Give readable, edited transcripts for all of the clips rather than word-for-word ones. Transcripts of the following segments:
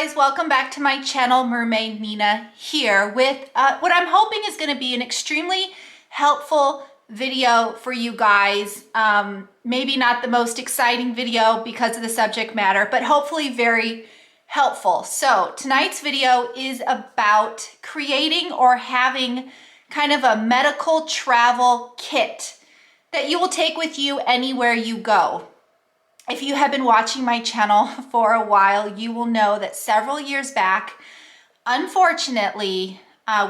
guys, welcome back to my channel. Mermaid Nina here with what I'm hoping is going to be an extremely helpful video for you guys. Maybe not the most exciting video because of the subject matter, but hopefully very helpful. So tonight's video is about creating or having kind of a medical travel kit that you will take with you anywhere you go. If you have been watching my channel for a while, you will know that several years back, unfortunately,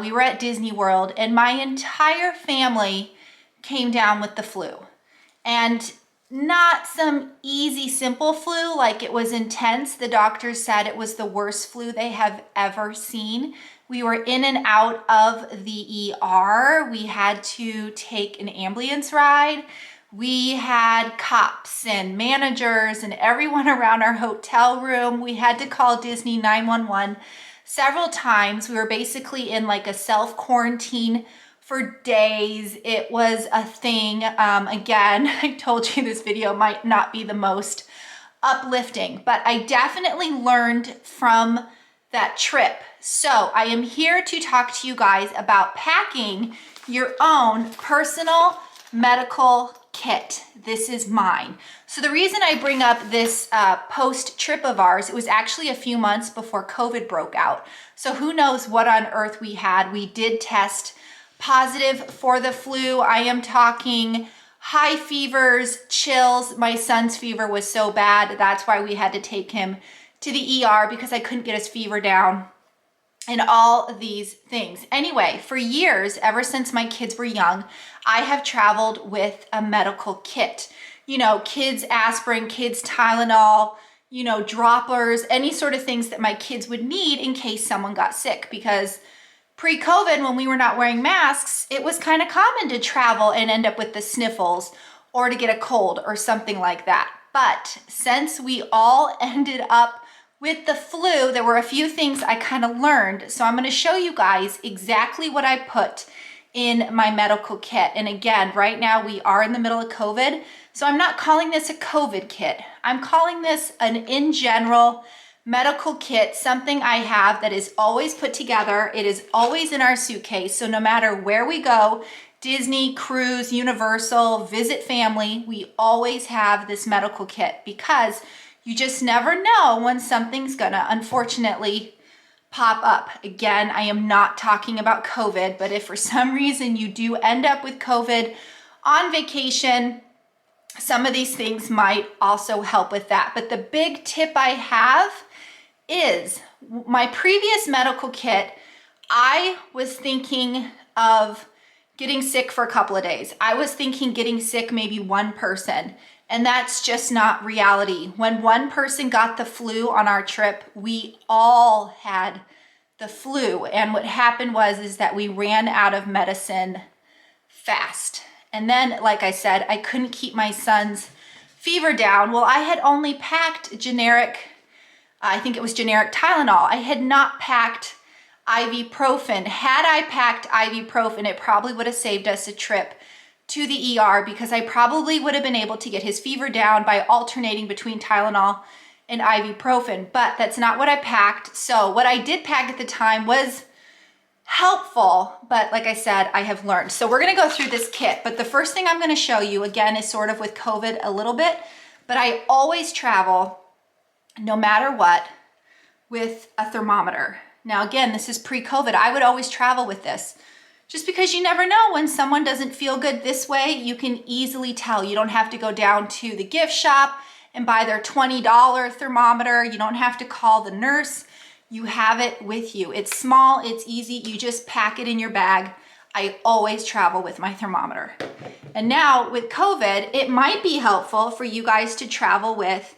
we were at Disney World and my entire family came down with the flu. And not some easy, simple flu, like it was intense. The doctors said it was the worst flu they have ever seen. We were in and out of the ER. We had to take an ambulance ride. We had cops and managers and everyone around our hotel room. We had to call Disney 911 several times. We were basically in like a self-quarantine for days. It was a thing. Again, I told you this video might not be the most uplifting, but I definitely learned from that trip. So I am here to talk to you guys about packing your own personal medical kit. This is mine. So the reason I bring up this post trip of ours, it was actually a few months before COVID broke out. So who knows what on earth we had. We did test positive for the flu. I am talking high fevers, chills. My son's fever was so bad. That's why we had to take him to the ER because I couldn't get his fever down and all these things. Anyway, for years, ever since my kids were young, I have traveled with a medical kit. You know, kids aspirin, kids Tylenol, you know, droppers, any sort of things that my kids would need in case someone got sick. Because pre-COVID, when we were not wearing masks, it was kind of common to travel and end up with the sniffles or to get a cold or something like that. But since we all ended up with the flu, there were a few things I kind of learned. So I'm going to show you guys exactly what I put in my medical kit. And again, right now we are in the middle of COVID. So I'm not calling this a COVID kit. I'm calling this an in general medical kit, something I have that is always put together. It is always in our suitcase. So no matter where we go, Disney, cruise, Universal, visit family, we always have this medical kit because you just never know when something's gonna unfortunately pop up. Again, I am not talking about COVID, but if for some reason you do end up with COVID on vacation, some of these things might also help with that. But the big tip I have is my previous medical kit, I was thinking of getting sick for a couple of days. I was thinking getting sick maybe one person. And that's just not reality. When one person got the flu on our trip, we all had the flu. And what happened is that we ran out of medicine fast. And then, like I said, I couldn't keep my son's fever down. Well, I had only packed generic, I think it was generic Tylenol. I had not packed ibuprofen. Had I packed ibuprofen, it probably would have saved us a trip to the ER because I probably would have been able to get his fever down by alternating between Tylenol and ibuprofen, but that's not what I packed. So what I did pack at the time was helpful, but like I said, I have learned. So we're gonna go through this kit, but the first thing I'm gonna show you, again, is sort of with COVID a little bit, but I always travel, no matter what, with a thermometer. Now again, this is pre-COVID. I would always travel with this. Just because you never know when someone doesn't feel good this way, you can easily tell. You don't have to go down to the gift shop and buy their $20 thermometer. You don't have to call the nurse. You have it with you. It's small, it's easy. You just pack it in your bag. I always travel with my thermometer. And now with COVID, it might be helpful for you guys to travel with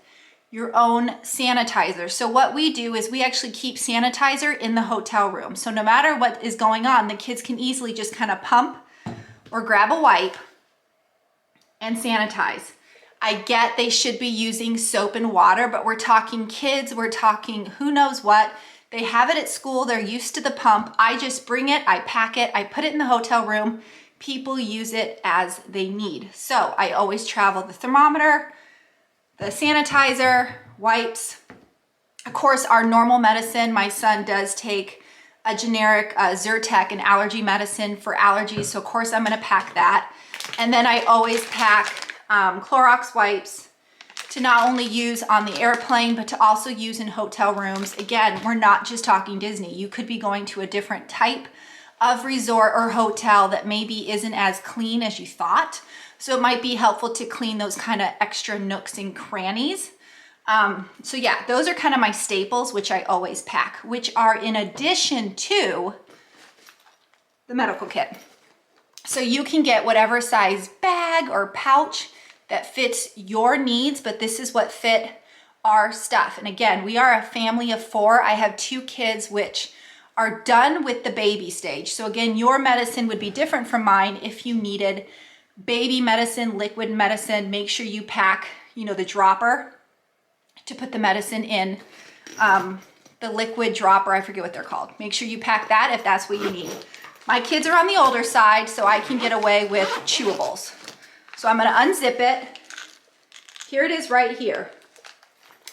your own sanitizer. So what we do is we actually keep sanitizer in the hotel room. So no matter what is going on, the kids can easily just kind of pump or grab a wipe and sanitize. I get they should be using soap and water, but we're talking kids, we're talking who knows what. They have it at school, they're used to the pump. I just bring it, I pack it, I put it in the hotel room. People use it as they need. So I always travel the thermometer, the sanitizer, wipes, Of course, our normal medicine, my son does take a generic Zyrtec, an allergy medicine for allergies. So of course I'm gonna pack that. And then I always pack Clorox wipes to not only use on the airplane, but to also use in hotel rooms. Again, we're not just talking Disney. You could be going to a different type of resort or hotel that maybe isn't as clean as you thought. So it might be helpful to clean those kind of extra nooks and crannies. So yeah, those are kind of my staples, which I always pack, which are in addition to the medical kit. So you can get whatever size bag or pouch that fits your needs, but this is what fit our stuff. And again, we are a family of 4. I have 2 kids which are done with the baby stage. So again, your medicine would be different from mine. If you needed baby medicine, liquid medicine, make sure you pack, you know, the dropper to put the medicine in, the liquid dropper, I forget what they're called. Make sure you pack that if that's what you need. My kids are on the older side, so I can get away with chewables. So I'm gonna unzip it. Here it is right here.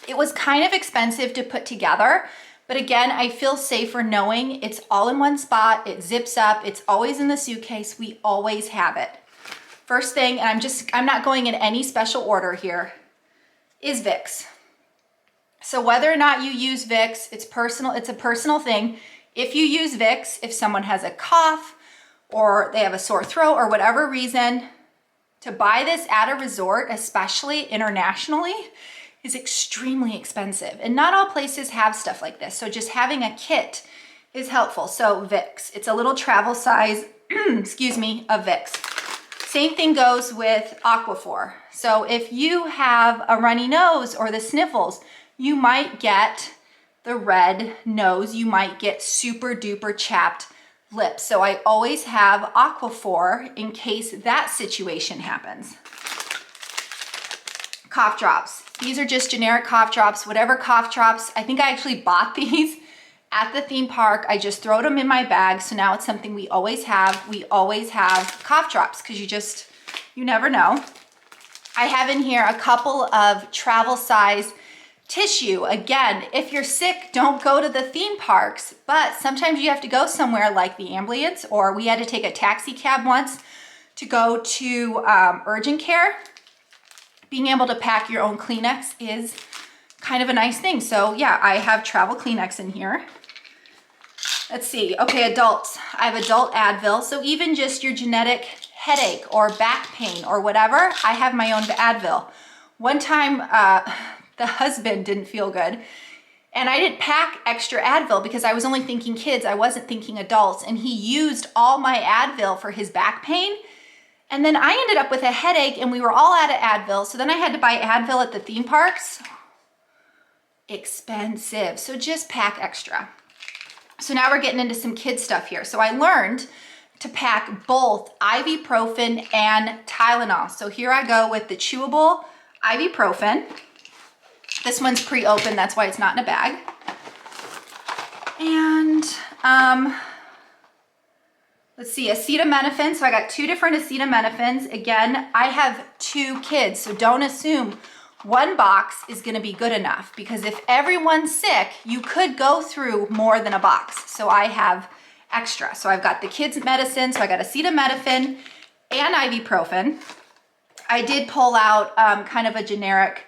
It was kind of expensive to put together, but again, I feel safer knowing it's all in one spot, it zips up, it's always in the suitcase, we always have it. First thing, and I'm not going in any special order here, is Vicks. So whether or not you use Vicks, it's personal, it's a personal thing. If you use Vicks, if someone has a cough or they have a sore throat or whatever reason, to buy this at a resort, especially internationally, is extremely expensive. And not all places have stuff like this. So just having a kit is helpful. So Vicks, it's a little travel size, excuse me, of Vicks. Same thing goes with Aquaphor. So if you have a runny nose or the sniffles, you might get the red nose, you might get super duper chapped lips. So I always have Aquaphor in case that situation happens. Cough drops. These are just generic cough drops, whatever cough drops. I think I actually bought these at the theme park. I just throw them in my bag. So now it's something we always have. We always have cough drops because you never know. I have in here a couple of travel size tissue. Again, if you're sick, don't go to the theme parks, but sometimes you have to go somewhere like the ambulance, or we had to take a taxi cab once to go to urgent care. Being able to pack your own Kleenex is kind of a nice thing. So yeah, I have travel Kleenex in here. Let's see, okay, adults. I have adult Advil. So even just your genetic headache or back pain or whatever, I have my own Advil. One time, the husband didn't feel good and I didn't pack extra Advil because I was only thinking kids, I wasn't thinking adults, and he used all my Advil for his back pain. And then I ended up with a headache and we were all out of Advil. So then I had to buy Advil at the theme parks. Expensive. So just pack extra. So now we're getting into some kid stuff here. So I learned to pack both ibuprofen and Tylenol. So here I go with the chewable ibuprofen. This one's pre-opened, that's why it's not in a bag. And let's see, acetaminophen. So I got 2 different acetaminophen. Again, I have 2 kids, so don't assume one box is gonna be good enough, because if everyone's sick, you could go through more than a box. So I have extra. So I've got the kids' medicine, so I got acetaminophen and ibuprofen. I did pull out kind of a generic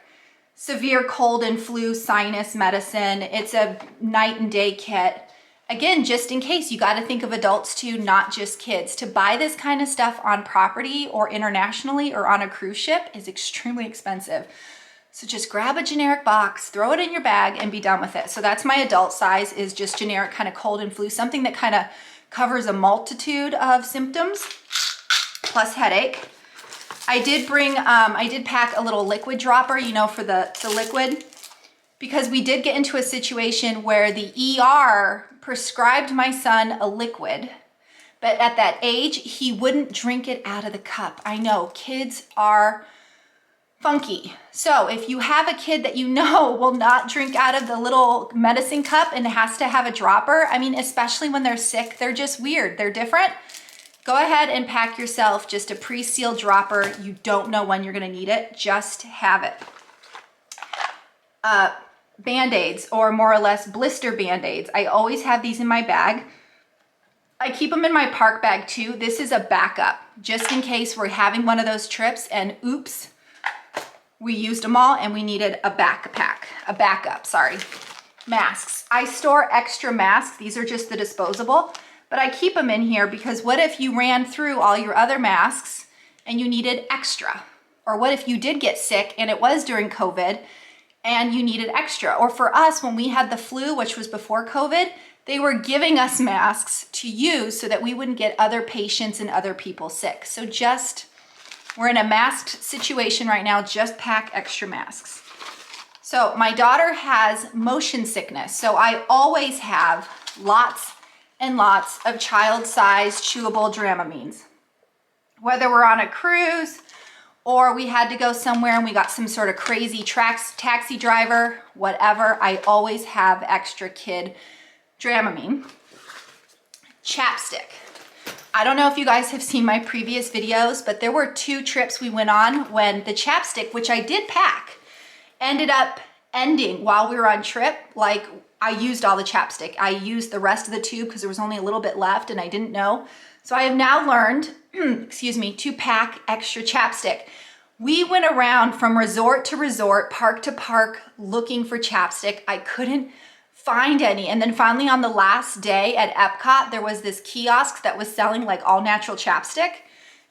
severe cold and flu sinus medicine. It's a night and day kit. Again, just in case, you got to think of adults too, not just kids. To buy this kind of stuff on property or internationally or on a cruise ship is extremely expensive. So just grab a generic box, throw it in your bag and be done with it. So that's my adult size, is just generic kind of cold and flu, something that kind of covers a multitude of symptoms plus headache. I did pack a little liquid dropper, you know, for the liquid, because we did get into a situation where the ER prescribed my son a liquid, but at that age, he wouldn't drink it out of the cup. I know, kids are funky. So if you have a kid that you know will not drink out of the little medicine cup and has to have a dropper, I mean, especially when they're sick, they're just weird, they're different. Go ahead and pack yourself just a pre-sealed dropper. You don't know when you're gonna need it, just have it. Band-Aids, or more or less blister Band-Aids. I always have these in my bag. I keep them in my park bag too. This is a backup, just in case we're having one of those trips and oops, we used them all and we needed a backup, sorry. Masks. I store extra masks. These are just the disposable, but I keep them in here because what if you ran through all your other masks and you needed extra? Or what if you did get sick and it was during COVID and you needed extra? Or for us, when we had the flu, which was before COVID, they were giving us masks to use so that we wouldn't get other patients and other people sick. So we're in a masked situation right now, just pack extra masks. So my daughter has motion sickness, so I always have lots and lots of child-sized chewable Dramamines. Whether we're on a cruise or we had to go somewhere and we got some sort of crazy taxi driver, whatever, I always have extra kid Dramamine. Chapstick. I don't know if you guys have seen my previous videos, but there were 2 trips we went on when the chapstick, which I did pack, ended up ending while we were on trip. Like, I used all the chapstick. I used the rest of the tube because there was only a little bit left and I didn't know. So I have now learned, excuse me, to pack extra chapstick. We went around from resort to resort, park to park, looking for chapstick. I couldn't find any. And then finally on the last day at Epcot, there was this kiosk that was selling like all natural chapstick.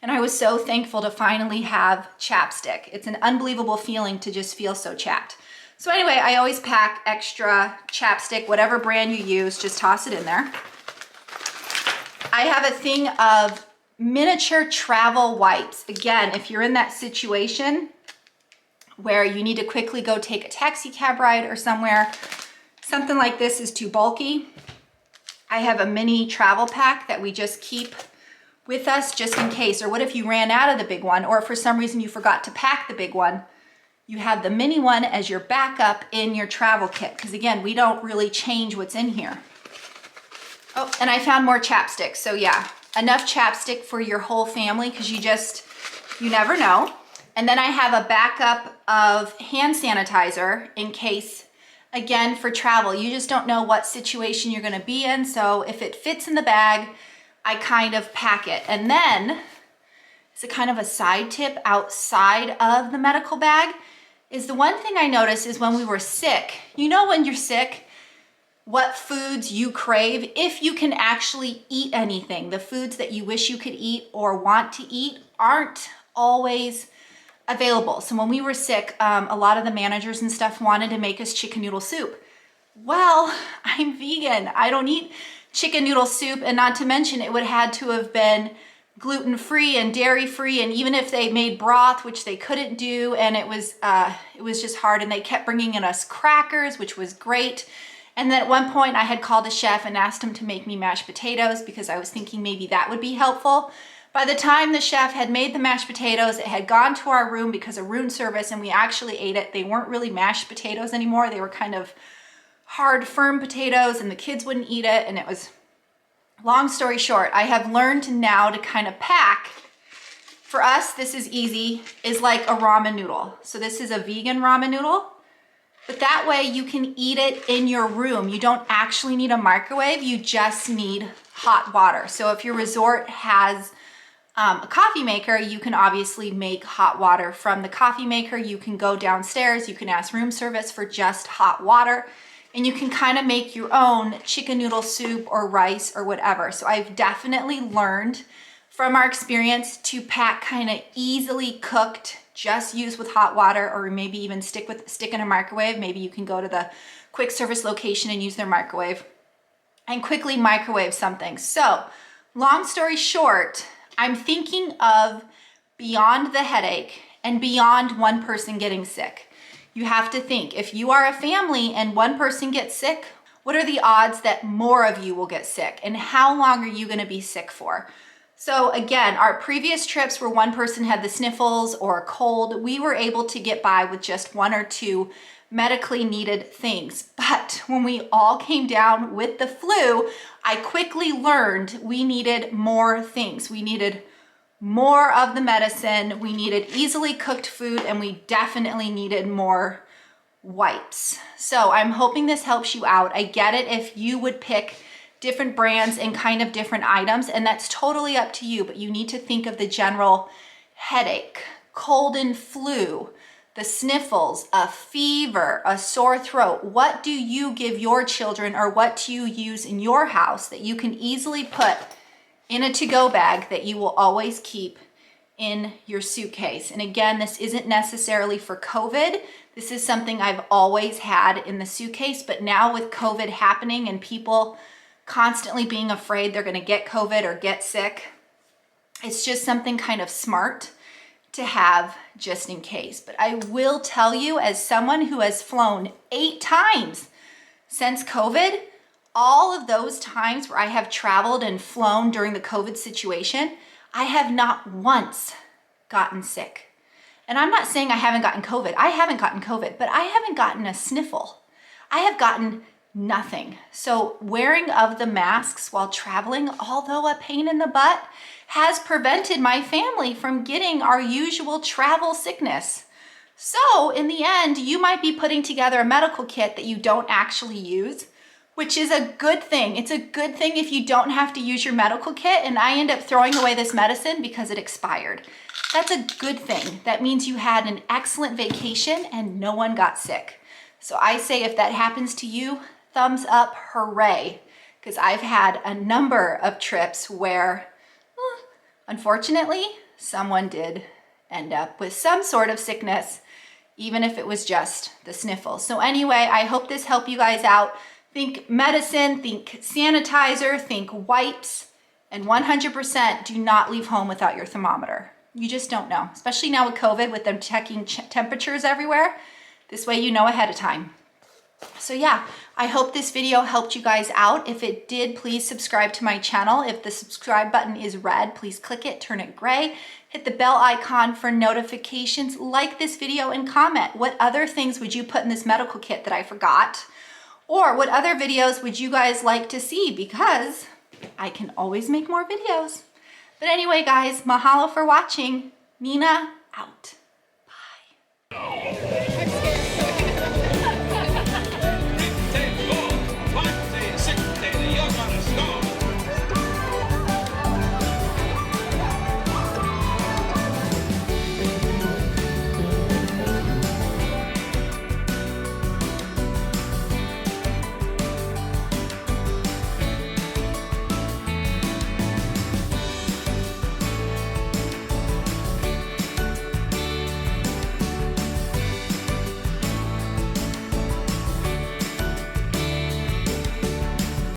And I was so thankful to finally have chapstick. It's an unbelievable feeling to just feel so chapped. So anyway, I always pack extra chapstick, whatever brand you use, just toss it in there. I have a thing of miniature travel wipes. Again, if you're in that situation where you need to quickly go take a taxi cab ride or somewhere, something like this is too bulky. I have a mini travel pack that we just keep with us just in case. Or what if you ran out of the big one, or for some reason you forgot to pack the big one? You have the mini one as your backup in your travel kit. Because again, we don't really change what's in here. Oh, and I found more chapstick. So yeah, enough chapstick for your whole family because you never know. And then I have a backup of hand sanitizer in case, again, for travel, you just don't know what situation you're gonna be in. So if it fits in the bag, I kind of pack it. And then, it's a kind of a side tip outside of the medical bag, is the one thing I noticed is when we were sick, you know when you're sick, what foods you crave, if you can actually eat anything. The foods that you wish you could eat or want to eat aren't always available. So when we were sick, a lot of the managers and stuff wanted to make us chicken noodle soup. Well, I'm vegan. I don't eat chicken noodle soup, and not to mention it would had to have been gluten-free and dairy-free, and even if they made broth, which they couldn't do, and it was just hard, and they kept bringing in us crackers, which was great. And then at one point I had called the chef and asked him to make me mashed potatoes because I was thinking maybe that would be helpful. By the time the chef had made the mashed potatoes, it had gone to our room because of room service, and we actually ate it. They weren't really mashed potatoes anymore. They were kind of hard, firm potatoes, and the kids wouldn't eat it, and it was, long story short, I have learned now to kind of pack. For us, this is easy, is like a ramen noodle. So this is a vegan ramen noodle, but that way you can eat it in your room. You don't actually need a microwave, you just need hot water. So if your resort has a coffee maker, you can obviously make hot water from the coffee maker. You can go downstairs, you can ask room service for just hot water, and you can kind of make your own chicken noodle soup or rice or whatever. So I've definitely learned from our experience to pack kind of easily cooked, just use with hot water, or maybe even stick in a microwave. Maybe you can go to the quick service location and use their microwave and quickly microwave something. So long story short, I'm thinking of beyond the headache and beyond one person getting sick. You have to think, if you are a family and one person gets sick, what are the odds that more of you will get sick? And how long are you gonna be sick for? So again, our previous trips where one person had the sniffles or a cold, we were able to get by with just 1 or 2 medically needed things. But when we all came down with the flu, I quickly learned we needed more things. We needed more of the medicine, we needed easily cooked food, and we definitely needed more wipes. So I'm hoping this helps you out. I get it if you would pick different brands and kind of different items, and that's totally up to you, but you need to think of the general headache, cold and flu, the sniffles, a fever, a sore throat. What do you give your children, or what do you use in your house that you can easily put in a to-go bag that you will always keep in your suitcase? And again, this isn't necessarily for COVID. This is something I've always had in the suitcase, but now with COVID happening and people constantly being afraid they're gonna get COVID or get sick, it's just something kind of smart to have just in case. But I will tell you, as someone who has flown 8 times since COVID, all of those times where I have traveled and flown during the COVID situation, I have not once gotten sick. And I'm not saying I haven't gotten COVID. I haven't gotten COVID, but I haven't gotten a sniffle. I have gotten nothing. So wearing of the masks while traveling, although a pain in the butt, has prevented my family from getting our usual travel sickness. So in the end, you might be putting together a medical kit that you don't actually use, which is a good thing. It's a good thing if you don't have to use your medical kit, and I end up throwing away this medicine because it expired. That's a good thing. That means you had an excellent vacation and no one got sick. So I say if that happens to you, thumbs up, hooray. Because I've had a number of trips where, unfortunately, someone did end up with some sort of sickness, even if it was just the sniffles. So anyway, I hope this helped you guys out. Think medicine, think sanitizer, think wipes, and 100% do not leave home without your thermometer. You just don't know, especially now with COVID, with them checking temperatures everywhere. This way you know ahead of time. So yeah, I hope this video helped you guys out. If it did, please subscribe to my channel. If the subscribe button is red, please click it, turn it gray, hit the bell icon for notifications, like this video, and comment. What other things would you put in this medical kit that I forgot? Or what other videos would you guys like to see? Because I can always make more videos. But anyway, guys, mahalo for watching. Nina out. Bye.